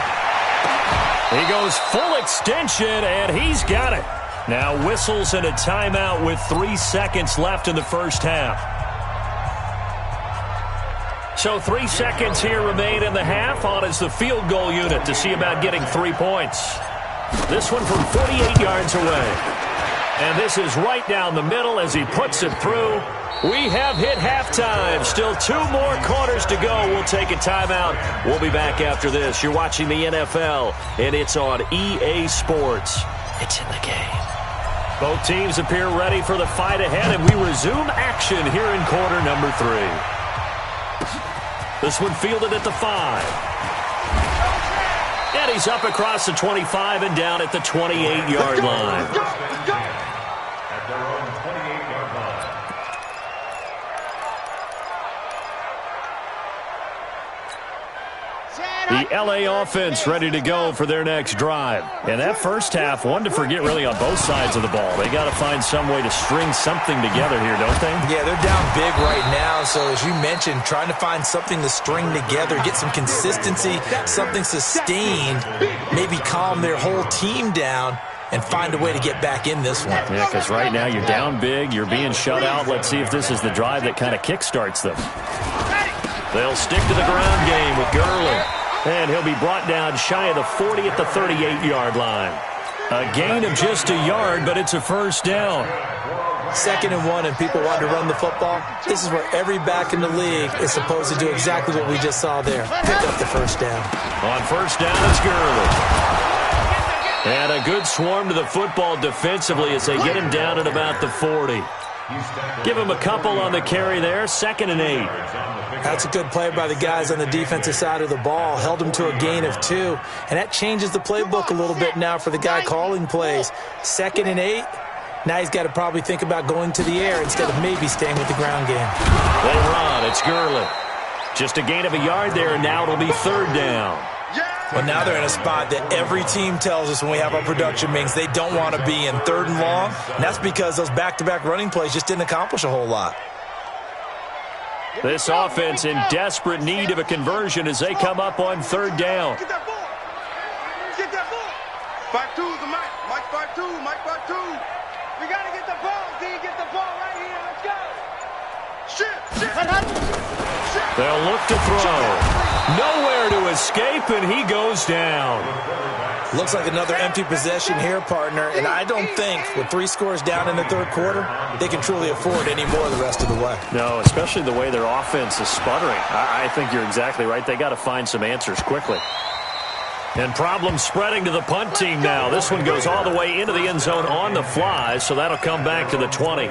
He goes full extension, and he's got it. Now whistles and a timeout with 3 seconds left in the first half. So 3 seconds here remain in the half. On is the field goal unit to see about getting 3 points. This one from 48 yards away. And this is right down the middle as he puts it through. We have hit halftime. Still 2 more quarters to go. We'll take a timeout. We'll be back after this. You're watching the NFL, and it's on EA Sports. It's in the game. Both teams appear ready for the fight ahead, and we resume action here in quarter number 3. This one fielded at the 5. And he's up across the 25 and down at the 28-yard line. The LA offense ready to go for their next drive. And that first half, one to forget really on both sides of the ball. They got to find some way to string something together here, don't they? Yeah, they're down big right now. So as you mentioned, trying to find something to string together, get some consistency, something sustained, maybe calm their whole team down and find a way to get back in this one. Yeah, because right now you're down big, you're being shut out. Let's see if this is the drive that kind of kickstarts them. They'll stick to the ground game with Gurley. And he'll be brought down shy of the 40 at the 38-yard line. A gain of just a yard, but it's a first down. 2nd and 1, and people want to run the football. This is where every back in the league is supposed to do exactly what we just saw there. Pick up the first down. On first down, it's Gurley. And a good swarm to the football defensively as they get him down at about the 40. Give him a couple on the carry there. 2nd and 8. That's a good play by the guys on the defensive side of the ball. Held him to a gain of 2. And that changes the playbook a little bit now for the guy calling plays. 2nd and 8. Now he's got to probably think about going to the air instead of maybe staying with the ground game. They run. It's Gurley. Just a gain of a yard there, and now it'll be 3rd down. Well, now they're in a spot that every team tells us when we have our production meetings they don't want to be in, 3rd and long. And that's because those back-to-back running plays just didn't accomplish a whole lot. This offense in desperate need of a conversion as they come up on 3rd down. Get that ball. Get that ball. 5-2 is the Mike. Mike 5-2. Mike 5-2. We got to get the ball, D. Get the ball right here. Let's go. Shit. They'll look to throw. Nowhere to escape, and he goes down. Looks like another empty possession here, partner. And I don't think, with 3 scores down in the 3rd quarter, they can truly afford any more the rest of the way. No, especially the way their offense is sputtering. I think you're exactly right. They got to find some answers quickly. And problems spreading to the punt team now. This one goes all the way into the end zone on the fly, so that'll come back to the 20.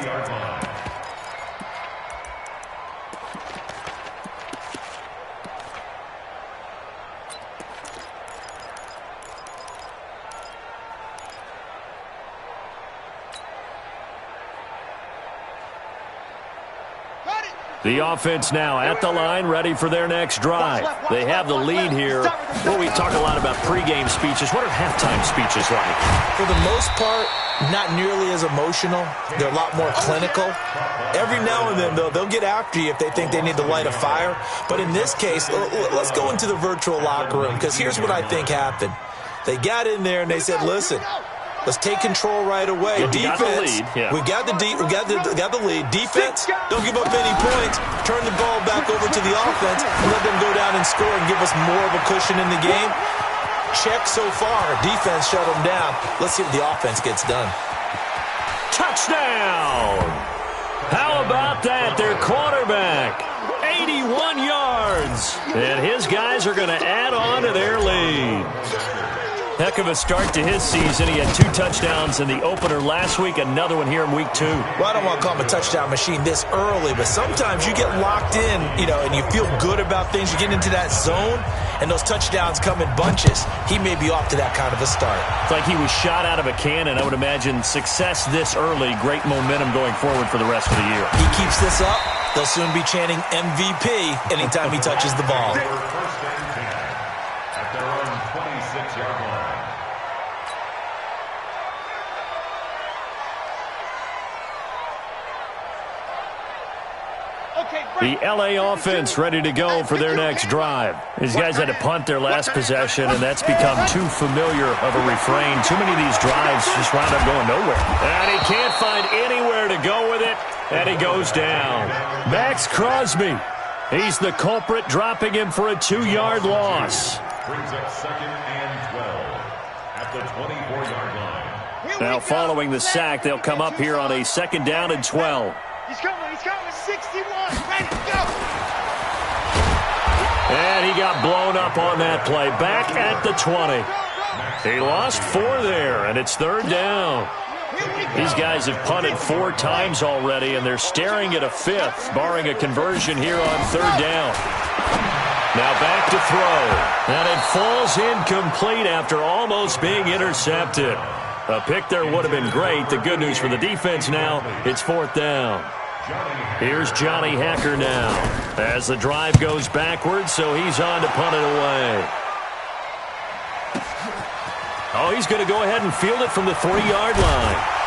The offense now at the line, ready for their next drive. They have the lead here. Well, we talk a lot about pregame speeches. What are halftime speeches like? For the most part, not nearly as emotional. They're a lot more clinical. Every now and then, though, they'll get after you if they think they need to light a fire. But in this case, let's go into the virtual locker room, because here's what I think happened. They got in there and they said, listen, let's take control right away. Defense, we got the lead. Defense, don't give up any points. Turn the ball back over to the offense and let them go down and score and give us more of a cushion in the game. Check so far. Defense shut them down. Let's see what the offense gets done. Touchdown! How about that? Their quarterback, 81 yards. And his guys are going to add on to their lead. Heck of a start to his season. He had 2 touchdowns in the opener last week, another one here in week 2. Well, I don't want to call him a touchdown machine this early, but sometimes you get locked in, and you feel good about things. You get into that zone, and those touchdowns come in bunches. He may be off to that kind of a start. It's like he was shot out of a cannon. I would imagine success this early, great momentum going forward for the rest of the year. He keeps this up, they'll soon be chanting MVP anytime he touches the ball. At their own 26-yard line. The LA offense ready to go for their next drive. These guys had to punt their last possession, and that's become too familiar of a refrain. Too many of these drives just wound up going nowhere. And he can't find anywhere to go with it, and he goes down. Max Crosby, he's the culprit, dropping him for a 2-yard loss. Brings up 2nd and 12 at the 24-yard line. Now following the sack, they'll come up here on a 2nd down and 12. He's coming, 61, ready, go! And he got blown up on that play. Back at the 20. He lost 4 there, and it's 3rd down. These guys have punted 4 times already, and they're staring at a 5th, barring a conversion here on 3rd down. Now back to throw. And it falls incomplete after almost being intercepted. A pick there would have been great. The good news for the defense now, it's 4th down. Here's Johnny Hacker now as the drive goes backwards, so he's on to punt it away. he's going to go ahead and field it from the 3-yard line.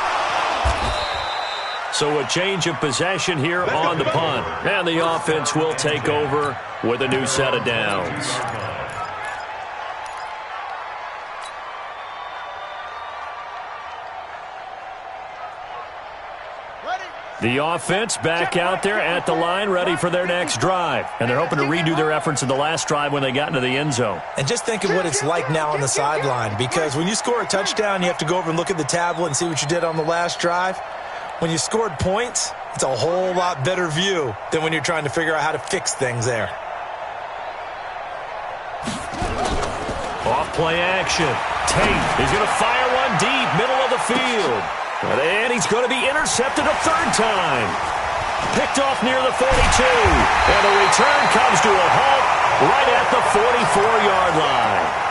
So a change of possession here on the punt. And the offense will take over with a new set of downs. The offense back out there at the line, ready for their next drive. And they're hoping to redo their efforts in the last drive when they got into the end zone. And just think of what it's like now on the sideline, because when you score a touchdown, you have to go over and look at the tablet and see what you did on the last drive. When you scored points, it's a whole lot better view than when you're trying to figure out how to fix things there. Off play action. Tate is going to fire one deep, middle of the field. And he's going to be intercepted a third time. Picked off near the 42. And the return comes to a halt right at the 44-yard line.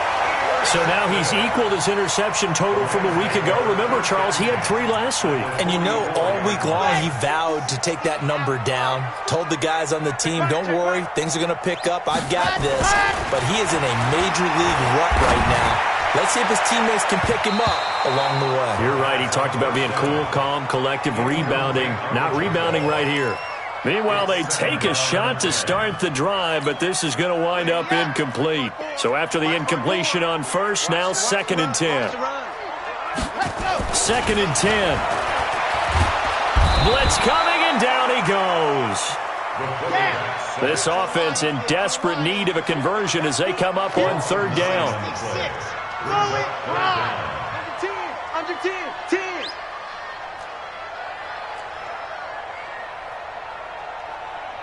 So now he's equaled his interception total from a week ago. Remember, Charles, he had 3 last week. And you know, all week long he vowed to take that number down. Told the guys on the team, don't worry, things are going to pick up. I've got this. But he is in a major league rut right now. Let's see if his teammates can pick him up along the way. You're right. He talked about being cool, calm, collective, rebounding. Not rebounding right here. Meanwhile, they take a shot to start the drive, but this is going to wind up incomplete. So after the incompletion on first, now 2nd and 10. 2nd and 10. Blitz coming, and down he goes. This offense in desperate need of a conversion as they come up on 3rd down. Under 10, 10.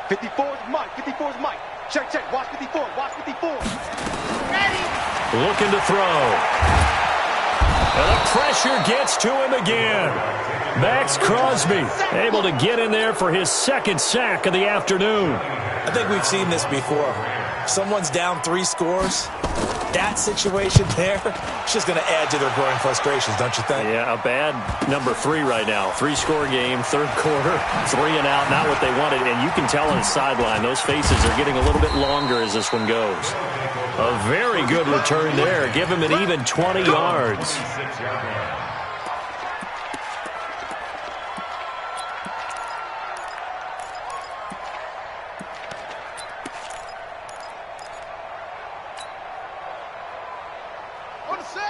.54's Mike. Check. Watch 54. Ready. Looking to throw. And the pressure gets to him again. Max Crosby able to get in there for his 2nd sack of the afternoon. I think we've seen this before. Someone's down 3 scores. That situation there, it's just going to add to their growing frustrations, don't you think? Yeah, a bad number 3 right now. 3-score game, 3rd quarter, 3 and out, not what they wanted. And you can tell on the sideline, those faces are getting a little bit longer as this one goes. A very good return there. Give him an even 20 yards.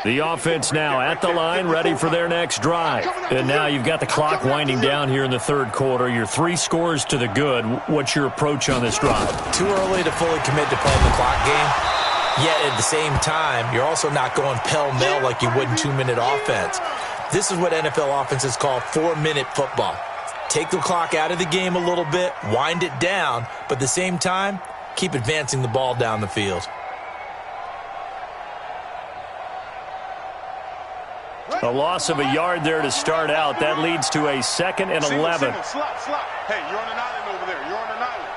The offense now at the line, ready for their next drive. And now you've got the clock winding down here in the 3rd quarter. You're 3 scores to the good. What's your approach on this drive? Too early to fully commit to playing the clock game. Yet at the same time, you're also not going pell-mell like you would in 2-minute offense. This is what NFL offenses call 4-minute football. Take the clock out of the game a little bit, wind it down, but at the same time, keep advancing the ball down the field. A loss of a yard there to start out. That leads to a 2nd and 11. Slot. Hey, you're on an island over there. You're on an island.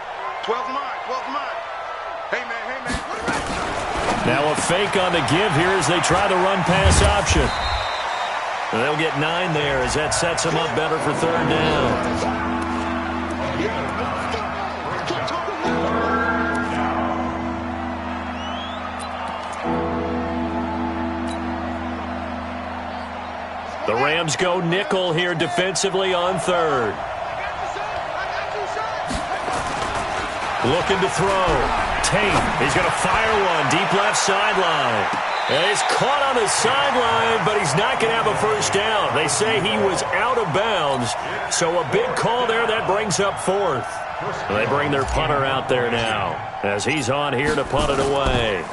12's mine. Hey, man. Now a fake on the give here as they try the run-pass option. And they'll get 9 there as that sets them up better for 3rd down. The Rams go nickel here defensively on 3rd. Looking to throw. Tate, he's going to fire one deep left sideline. And he's caught on the sideline, but he's not going to have a first down. They say he was out of bounds, so a big call there that brings up 4th. They bring their punter out there now as he's on here to punt it away.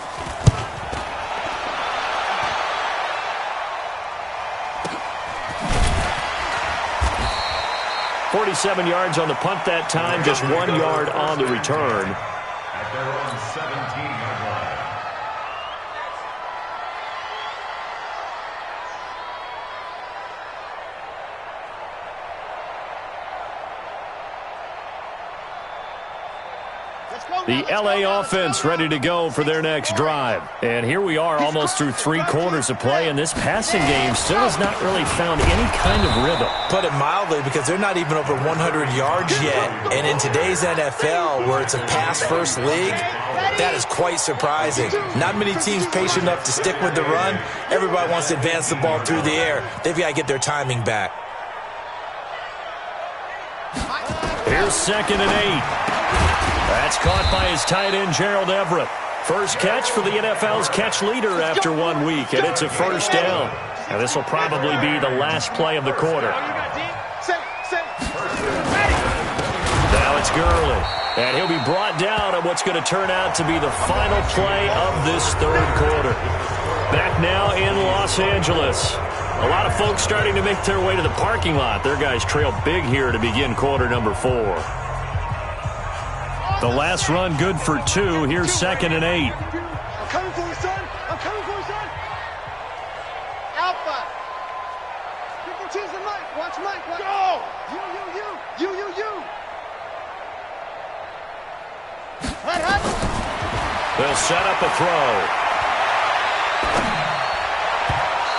47 yards on the punt that time, just 1 yard on the return. At their own 17-yard line. The LA offense ready to go for their next drive. And here we are almost through 3 quarters of play, and this passing game still has not really found any kind of rhythm. Put it mildly, because they're not even over 100 yards yet. And in today's NFL, where it's a pass-first league, that is quite surprising. Not many teams patient enough to stick with the run. Everybody wants to advance the ball through the air. They've got to get their timing back. Here's 2nd and 8. That's caught by his tight end, Gerald Everett. First catch for the NFL's catch leader after 1 week, and it's a first down. And this will probably be the last play of the quarter. Now it's Gurley, and he'll be brought down on what's going to turn out to be the final play of this 3rd quarter. Back now in Los Angeles. A lot of folks starting to make their way to the parking lot. Their guys trail big here to begin quarter number 4. The last run good for 2. Here's 2nd and 8. I'm coming for you, son. I'm coming for you, son. Alpha. You can choose the Mike. Watch Mike. Watch. Go. You. Hut. They'll set up a throw.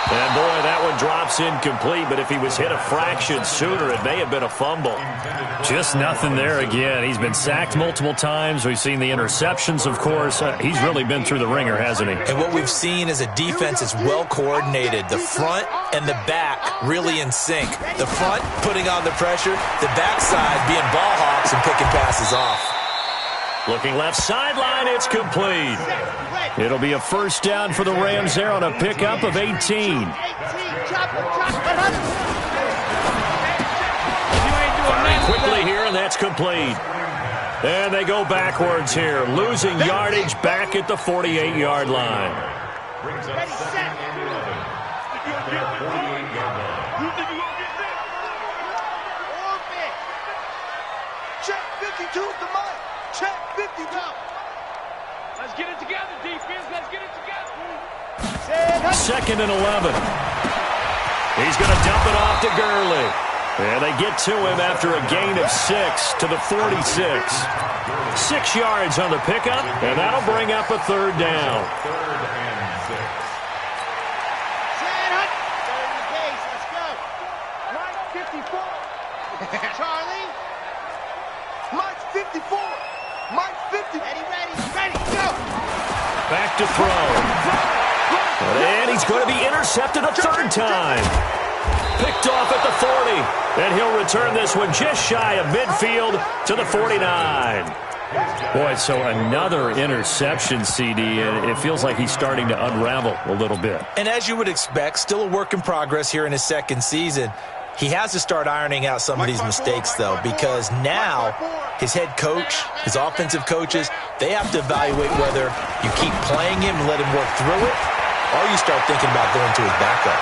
And, boy, that one drops incomplete, but if he was hit a fraction sooner, it may have been a fumble. Just nothing there again. He's been sacked multiple times. We've seen the interceptions, of course. He's really been through the ringer, hasn't he? And what we've seen is a defense that's well-coordinated. The front and the back really in sync. The front putting on the pressure, the backside being ball hawks and picking passes off. Looking left sideline, it's complete. It'll be a first down for the Rams there on a pickup of 18. Quickly here, and that's complete. And they go backwards here, losing yardage back at the 48-yard line. Brings up 2nd and 11. Their 48-yard line. Check 52 the Mike. Check 52. Let's get it together, defense. Let's get it together. 2nd and 11. He's going to dump it off to Gurley. And they get to him after a gain of 6 to the 46. 6 yards on the pickup, and that'll bring up a 3rd down. 3rd and 6. Let's go. Mike 54. Charlie. Mike 54. Mike 50. Ready, go. Back to throw. And he's going to be intercepted a 3rd time. Picked off at the 40. And he'll return this one just shy of midfield to the 49. Boy, so another interception, CD, and it feels like he's starting to unravel a little bit. And as you would expect, still a work in progress here in his 2nd season. He has to start ironing out some of these mistakes, though, because now his head coach, his offensive coaches, they have to evaluate whether you keep playing him and let him work through it, or you start thinking about going to his backup.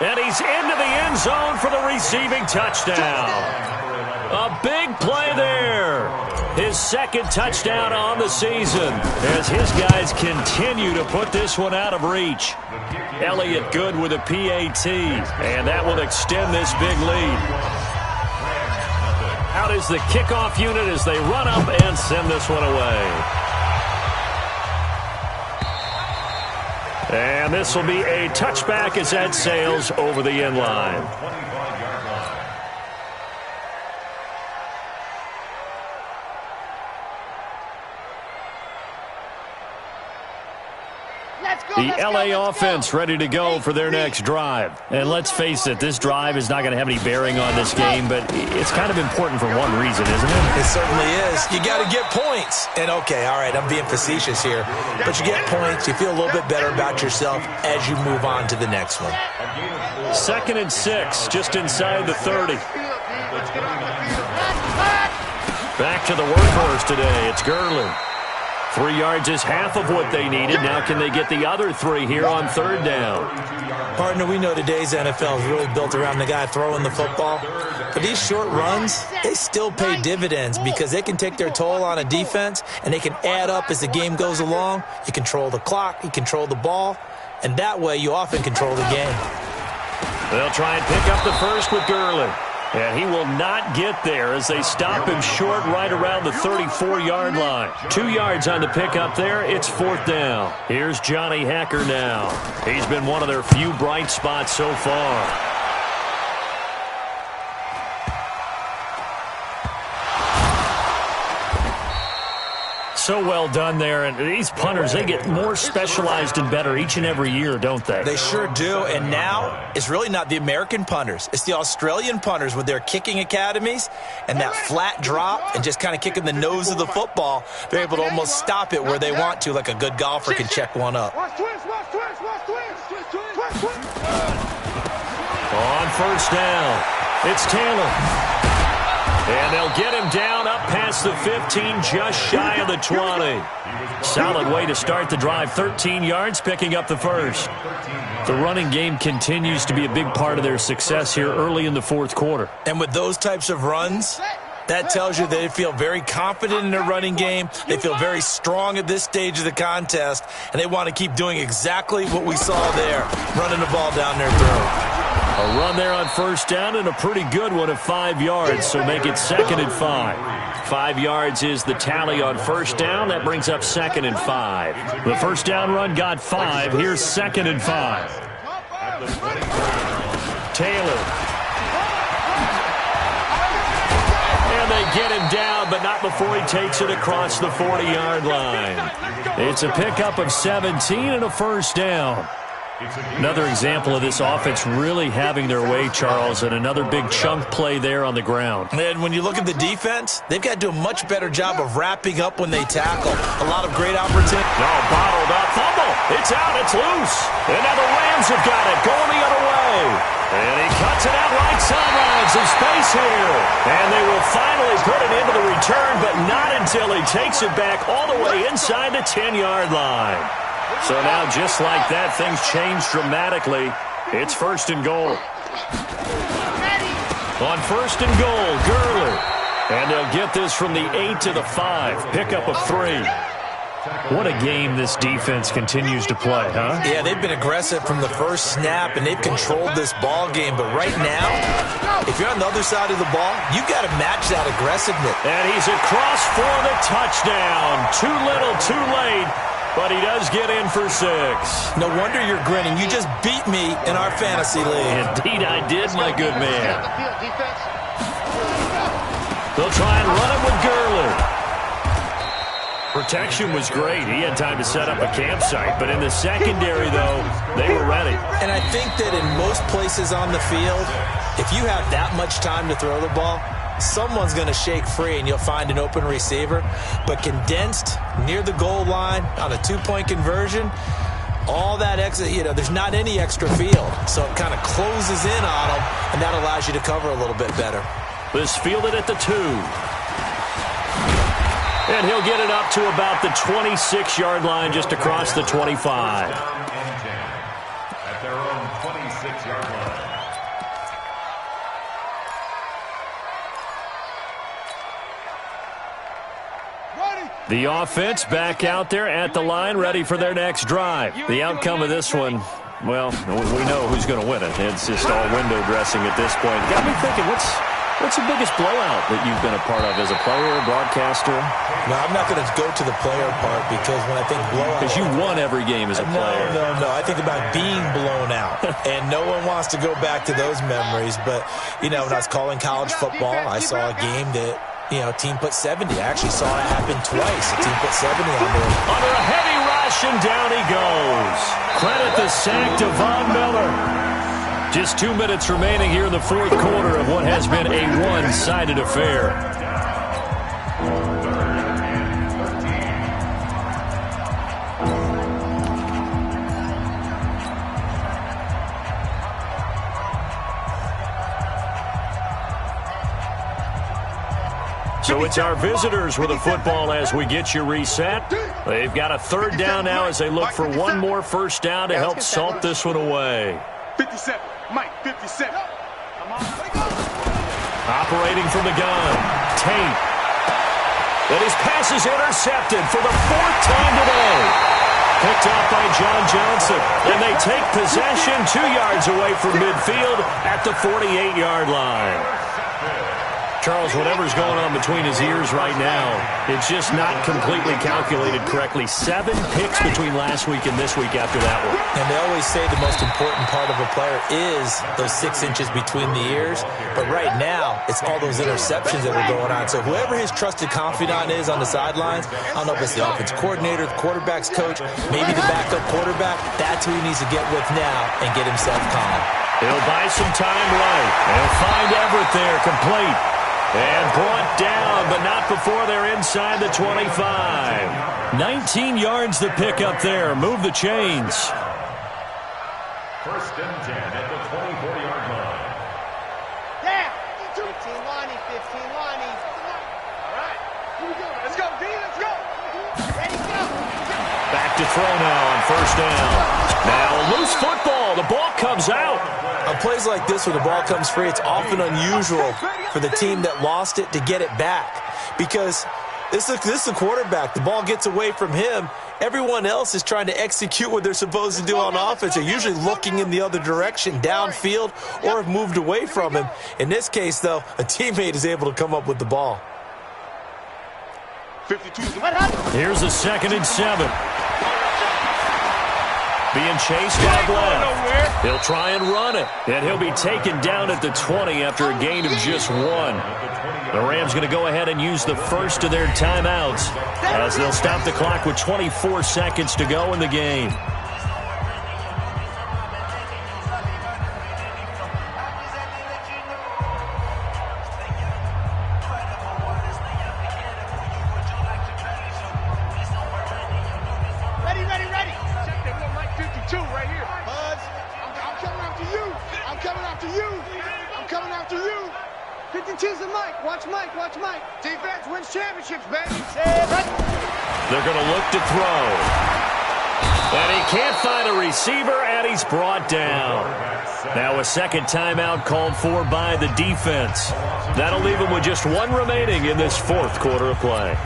And he's into the end zone for the receiving touchdown. A big play there. His 2nd touchdown on the season as his guys continue to put this one out of reach. Elliott good with a PAT, and that will extend this big lead. Out is the kickoff unit as they run up and send this one away. And this will be a touchback as that sails over the end line. The LA offense ready to go for their next drive. And let's face it, this drive is not going to have any bearing on this game, but it's kind of important for one reason, isn't it? It certainly is. You got to get points. And okay, all right, I'm being facetious here, but you get points, you feel a little bit better about yourself as you move on to the next one. 2nd and 6, just inside the 30. Back to the workhorse today. It's Gurley. 3 yards is half of what they needed. Now can they get the other 3 here on 3rd down? Partner, we know today's NFL is really built around the guy throwing the football. But these short runs, they still pay dividends because they can take their toll on a defense and they can add up as the game goes along. You control the clock, you control the ball, and that way you often control the game. They'll try and pick up the first with Gurley. And he will not get there as they stop him short right around the 34-yard line. 2 yards on the pickup there. It's 4th down. Here's Johnny Hacker now. He's been one of their few bright spots so far. So well done there. And these punters, they get more specialized and better each and every year, don't they? They sure do. And now it's really not the American punters. It's the Australian punters with their kicking academies and that flat drop and just kind of kicking the nose of the football. They're able to almost stop it where they want to, like a good golfer can check one up. On 1st down, it's Taylor. And they'll get him down up past the 15, just shy of the 20. Solid way to start the drive. 13 yards, picking up the first. The running game continues to be a big part of their success here early in the 4th quarter. And with those types of runs, that tells you they feel very confident in their running game. They feel very strong at this stage of the contest, and they want to keep doing exactly what we saw there, running the ball down their throat. A run there on 1st down and a pretty good one of 5 yards, so make it 2nd and 5. 5 yards is the tally on 1st down. That brings up 2nd and 5. The 1st down run got 5. Here's 2nd and 5. Taylor. And they get him down, but not before he takes it across the 40-yard line. It's a pickup of 17 and a 1st down. Another example of this offense really having their way, Charles, and another big chunk play there on the ground. And when you look at the defense, they've got to do a much better job of wrapping up when they tackle. A lot of great opportunity. No, bottled up. Fumble. It's out. It's loose. And now the Rams have got it. Going the other way. And he cuts it out right sideline. Some space here. And they will finally put it into the return, but not until he takes it back all the way inside the 10-yard line. So now, just like that, things change dramatically. It's 1st and goal. On 1st and goal, Gurley. And they'll get this from the 8 to the 5. Pickup of 3. What a game this defense continues to play, huh? Yeah, they've been aggressive from the first snap, and they've controlled this ball game. But right now, if you're on the other side of the ball, you've got to match that aggressiveness. And he's across for the touchdown. Too little, too late. But he does get in for 6. No wonder you're grinning. You just beat me in our fantasy league. Indeed I did, my good man. They'll try and run it with Gurley. Protection was great. He had time to set up a campsite. But in the secondary, though, they were ready. And I think that in most places on the field, if you have that much time to throw the ball, someone's going to shake free and you'll find an open receiver. But condensed near the goal line on a 2-point conversion, all that extra, there's not any extra field. So it kind of closes in on them, and that allows you to cover a little bit better. This fielded at the 2. And he'll get it up to about the 26-yard line, just across the 25. At their own 26-yard line. The offense back out there at the line, ready for their next drive. The outcome of this one, well, we know who's going to win it. It's just all window dressing at this point. Got me thinking, what's the biggest blowout that you've been a part of as a player, broadcaster? No, I'm not going to go to the player part, because when I think blowout... Because you won every game as a player. No. I think about being blown out. And no one wants to go back to those memories. But, when I was calling college football, I saw a game that... team put 70. I actually saw it happen twice. A team put 70 under a heavy rush, and down he goes. Credit the sack to Von Miller. Just 2 minutes remaining here in the 4th quarter of what has been a one-sided affair. So it's our visitors with the football as we get you reset. They've got a 3rd down now as they look for one more 1st down to help salt this one away. 57, Mike, 57. Operating from the gun, Tate. And his pass is intercepted for the 4th time today. Picked off by John Johnson. And they take possession 2 yards away from midfield at the 48-yard line. Charles, whatever's going on between his ears right now, it's just not completely calculated correctly. 7 picks between last week and this week after that one. And they always say the most important part of a player is those 6 inches between the ears. But right now, it's all those interceptions that are going on. So whoever his trusted confidant is on the sidelines, I don't know if it's the offense coordinator, the quarterback's coach, maybe the backup quarterback, that's who he needs to get with now and get himself calm. He'll buy some time right. He'll find Everett there, complete. And brought down, but not before they're inside the 25. 19 yards to pick up there. Move the chains. First and 10 at the 24-yard line. Yeah. 15 Lonnie, 15 Lonnie. All right. Here we go. Let's go, D. Let's go. Ready, go. Back to throw now on first down. Now a loose football. The ball comes out. On plays like this where the ball comes free, it's often unusual for the team that lost it to get it back. Because this is a quarterback. The ball gets away from him. Everyone else is trying to execute what they're supposed to do on offense. They're usually looking in the other direction, downfield, or have moved away from him. In this case, though, a teammate is able to come up with the ball. 52. Here's a 2nd and 7. Being chased out left. He'll try and run it. And he'll be taken down at the 20 after a gain of just 1. The Rams going to go ahead and use the first of their timeouts as they'll stop the clock with 24 seconds to go in the game. Ready. Check that little Mike 52 right here. Buzz, I'm coming after you. I'm coming after you. 52's the Mike. Watch Mike. Defense wins championships, baby. They're going to look to throw. And he can't find a receiver, and he's brought down. Now a second timeout called for by the defense. That'll leave him with just 1 remaining in this 4th quarter of play.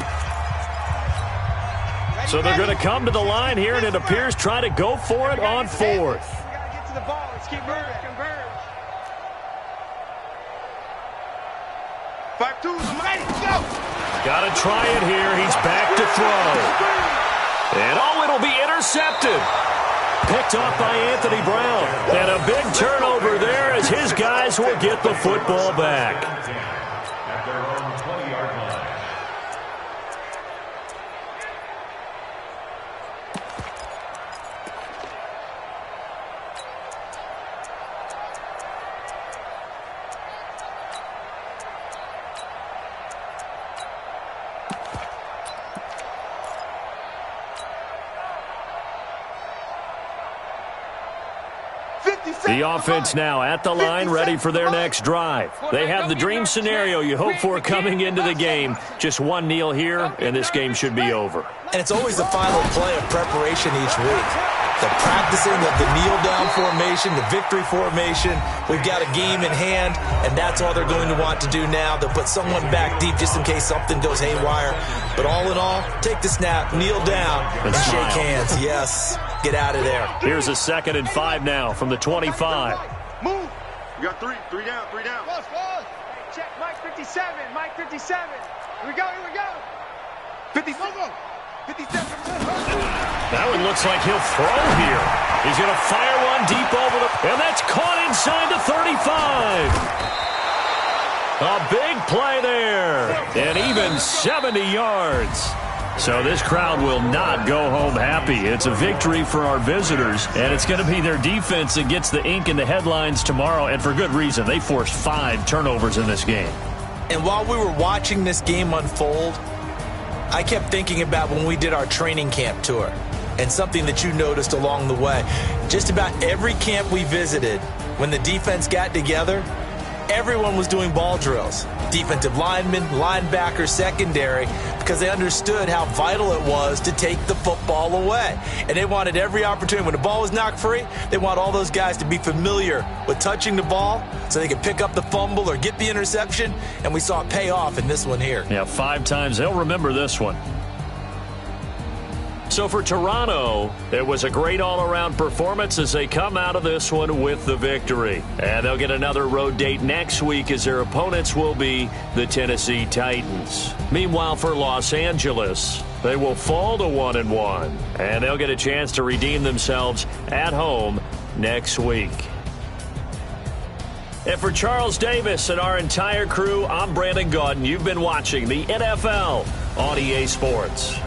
So they're going to come to the line here, and it appears try to go for it on 4th. We got to get to the ball. Let's keep moving. Converge. 5-2, ready, go. Got to try it here. He's back to throw. And it'll be intercepted. Picked off by Anthony Brown. And a big turnover there as his guys will get the football back. At their own 20-yard line. The offense now at the line, ready for their next drive. They have the dream scenario you hope for coming into the game. Just 1 kneel here, and this game should be over. And it's always the final play of preparation each week. The practicing of the kneel-down formation, the victory formation. We've got a game in hand, and that's all they're going to want to do now. They'll put someone back deep just in case something goes haywire. But all in all, take the snap, kneel down, and shake hands. Yes, get out of there. Here's a 2nd and 5 now from the 25. Move. We got 3 down. Close. Check Mike 57. Here we go. 57. 57. That one looks like he'll throw here. He's going to fire one deep over and that's caught inside the 35. A big play there. And even 70 yards. So this crowd will not go home happy. It's a victory for our visitors, and it's going to be their defense that gets the ink in the headlines tomorrow, and for good reason. They forced 5 turnovers in this game. And while we were watching this game unfold, I kept thinking about when we did our training camp tour and something that you noticed along the way. Just about every camp we visited, when the defense got together, everyone was doing ball drills. Defensive linemen, linebackers, secondary, because they understood how vital it was to take the football away. And they wanted every opportunity. When the ball was knocked free, they want all those guys to be familiar with touching the ball so they could pick up the fumble or get the interception. And we saw it pay off in this one here. Yeah, 5 times. They'll remember this one. So for Toronto, it was a great all-around performance as they come out of this one with the victory. And they'll get another road date next week as their opponents will be the Tennessee Titans. Meanwhile, for Los Angeles, they will fall to 1-1, and they'll get a chance to redeem themselves at home next week. And for Charles Davis and our entire crew, I'm Brandon Gaudin. You've been watching the NFL on EA Sports.